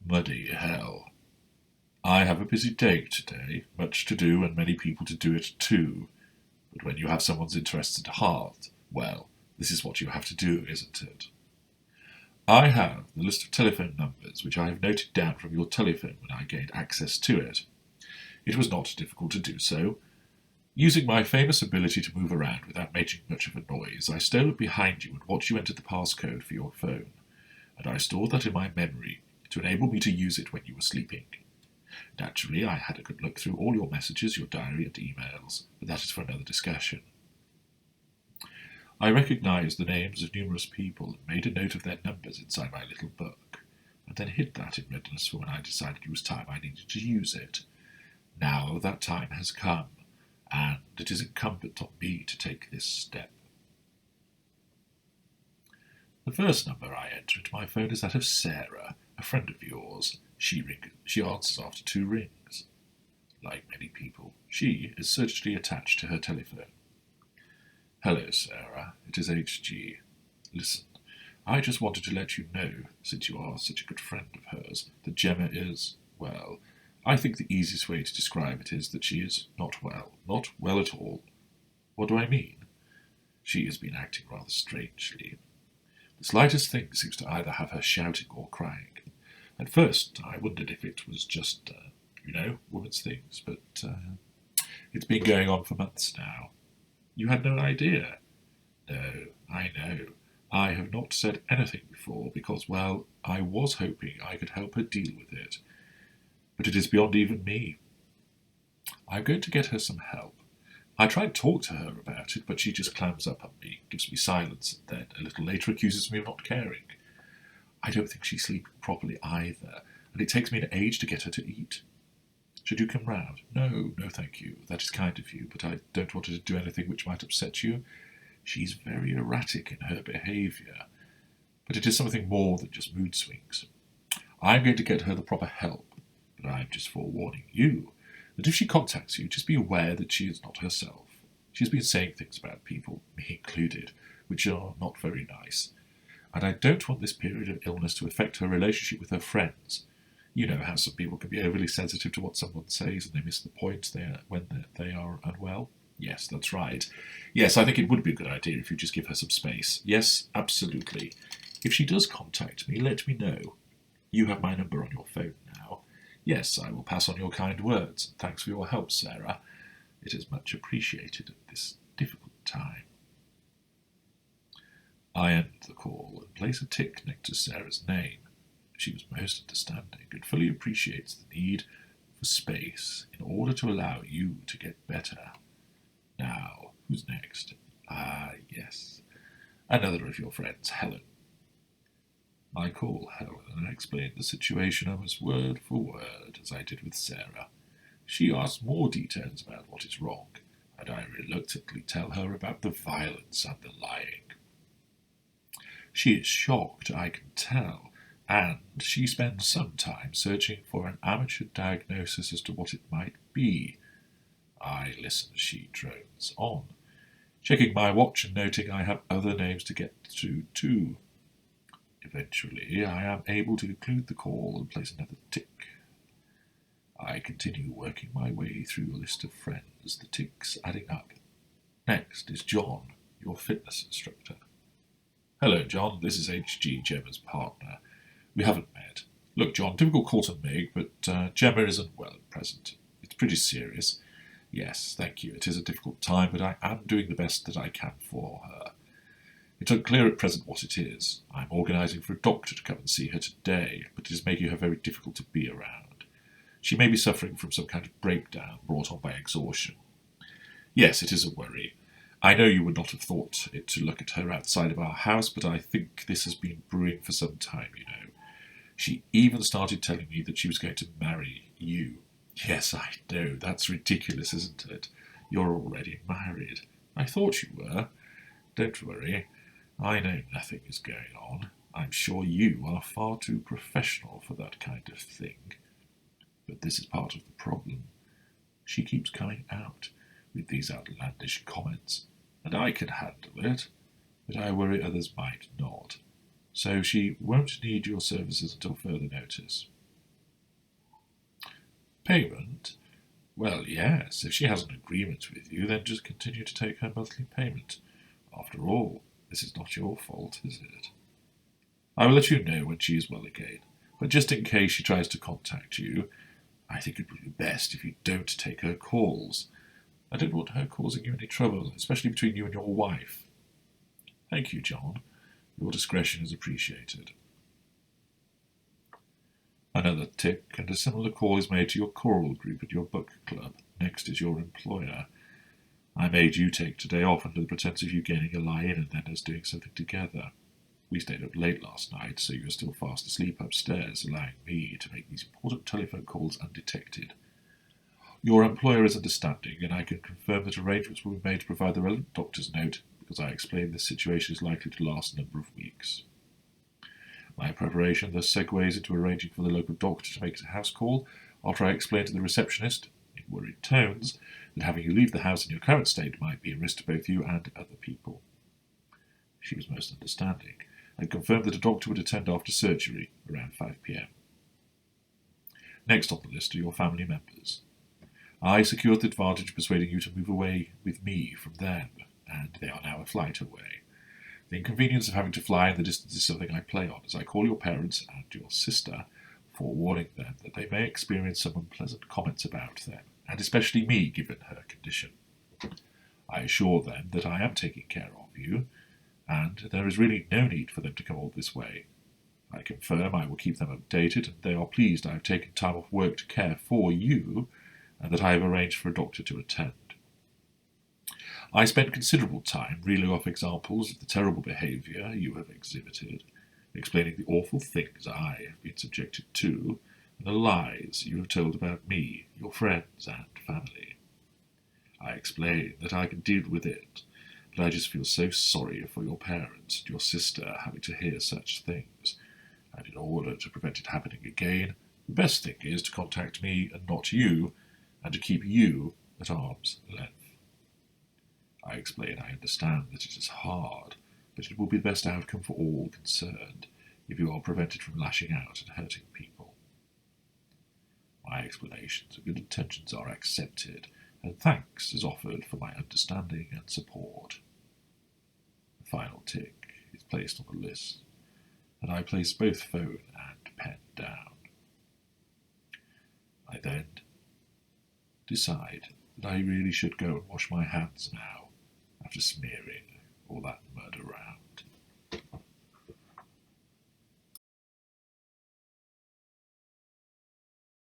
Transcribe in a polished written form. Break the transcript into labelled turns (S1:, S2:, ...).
S1: Muddy hell. I have a busy day today, much to do and many people to do it too. But when you have someone's interests at heart, well, this is what you have to do, isn't it? I have the list of telephone numbers which I have noted down from your telephone when I gained access to it. It was not difficult to do so. Using my famous ability to move around without making much of a noise, I stole up behind you and watched you enter the passcode for your phone, and I stored that in my memory to enable me to use it when you were sleeping. Naturally, I had a good look through all your messages, your diary, and emails, but that is for another discussion. I recognized the names of numerous people and made a note of their numbers inside my little book, and then hid that in readiness for when I decided it was time I needed to use it. Now that time has come, and it is incumbent on me to take this step. The first number I enter into my phone is that of Sarah, a friend of yours. She answers after 2 rings. Like many people, she is surgically attached to her telephone. Hello, Sarah. It is HG. Listen, I just wanted to let you know, since you are such a good friend of hers, that Gemma is, well, I think the easiest way to describe it is that she is not well. Not well at all. What do I mean? She has been acting rather strangely. The slightest thing seems to either have her shouting or crying. At first, I wondered if it was just, women's things, but it's been going on for months now. You had no idea? No, I know. I have not said anything before because, well, I was hoping I could help her deal with it. But it is beyond even me. I'm going to get her some help. I tried to talk to her about it, but she just clams up on me, gives me silence, and then, a little later, accuses me of not caring. I don't think she's sleeping properly either, and it takes me an age to get her to eat. Should you come round? No, thank you. That is kind of you, but I don't want her to do anything which might upset you. She's very erratic in her behaviour, but it is something more than just mood swings. I'm going to get her the proper help, but I'm just forewarning you that if she contacts you, just be aware that she is not herself. She's been saying things about people, me included, which are not very nice. And I don't want this period of illness to affect her relationship with her friends. You know how some people can be overly sensitive to what someone says and they miss the point when they are unwell? Yes, that's right. Yes, I think it would be a good idea if you just give her some space. Yes, absolutely. If she does contact me, let me know. You have my number on your phone now. Yes, I will pass on your kind words. Thanks for your help, Sarah. It is much appreciated at this difficult time. I end the call and place a tick next to Sarah's name. She was most understanding and fully appreciates the need for space in order to allow you to get better. Now, who's next? Yes. Another of your friends, Helen. I call Helen and I explain the situation almost word for word, as I did with Sarah. She asks more details about what is wrong, and I reluctantly tell her about the violence and the lying. She is shocked, I can tell, and she spends some time searching for an amateur diagnosis as to what it might be. I listen as she drones on, checking my watch and noting I have other names to get to too. Eventually, I am able to conclude the call and place another tick. I continue working my way through a list of friends, the ticks adding up. Next is John, your fitness instructor. Hello, John. This is HG, Gemma's partner. We haven't met. Look, John, difficult call to make, but Gemma isn't well at present. It's pretty serious. Yes, thank you. It is a difficult time, but I am doing the best that I can for her. It's unclear at present what it is. I'm organising for a doctor to come and see her today, but it is making her very difficult to be around. She may be suffering from some kind of breakdown brought on by exhaustion. Yes, it is a worry. I know you would not have thought it to look at her outside of our house, but I think this has been brewing for some time, you know. She even started telling me that she was going to marry you. Yes, I know, that's ridiculous, isn't it? You're already married. I thought you were. Don't worry. I know nothing is going on. I'm sure you are far too professional for that kind of thing. But this is part of the problem. She keeps coming out with these outlandish comments, and I can handle it, but I worry others might not. So she won't need your services until further notice. Payment? Well, yes, if she has an agreement with you, then just continue to take her monthly payment. After all, this is not your fault, is it? I will let you know when she is well again, but just in case she tries to contact you, I think it would be best if you don't take her calls. I don't want her causing you any trouble, especially between you and your wife. Thank you, John. Your discretion is appreciated. Another tick, and a similar call is made to your choral group at your book club. Next is your employer. I made you take today off under the pretense of you getting a lie-in and then us doing something together. We stayed up late last night, so you were still fast asleep upstairs, allowing me to make these important telephone calls undetected. Your employer is understanding, and I can confirm that arrangements will be made to provide the relevant doctor's note, because I explained this situation is likely to last a number of weeks. My preparation thus segues into arranging for the local doctor to make a house call, after I explained to the receptionist, in worried tones, that having you leave the house in your current state might be a risk to both you and other people. She was most understanding, and confirmed that a doctor would attend after surgery, around 5 p.m. Next on the list are your family members. I secured the advantage of persuading you to move away with me from them, and they are now a flight away. The inconvenience of having to fly in the distance is something I play on, as I call your parents and your sister, forewarning them that they may experience some unpleasant comments about them, and especially me, given her condition. I assure them that I am taking care of you, and there is really no need for them to come all this way. I confirm I will keep them updated, and they are pleased I have taken time off work to care for you, and that I have arranged for a doctor to attend. I spent considerable time reeling off examples of the terrible behaviour you have exhibited, explaining the awful things I have been subjected to, and the lies you have told about me, your friends, and family. I explained that I can deal with it, but I just feel so sorry for your parents and your sister having to hear such things, and in order to prevent it happening again, the best thing is to contact me and not you, and to keep you at arm's length. I explain I understand that it is hard, but it will be the best outcome for all concerned if you are prevented from lashing out and hurting people. My explanations and good intentions are accepted, and thanks is offered for my understanding and support. The final tick is placed on the list, and I place both phone and pen down. I then decide that I really should go and wash my hands now, after smearing all that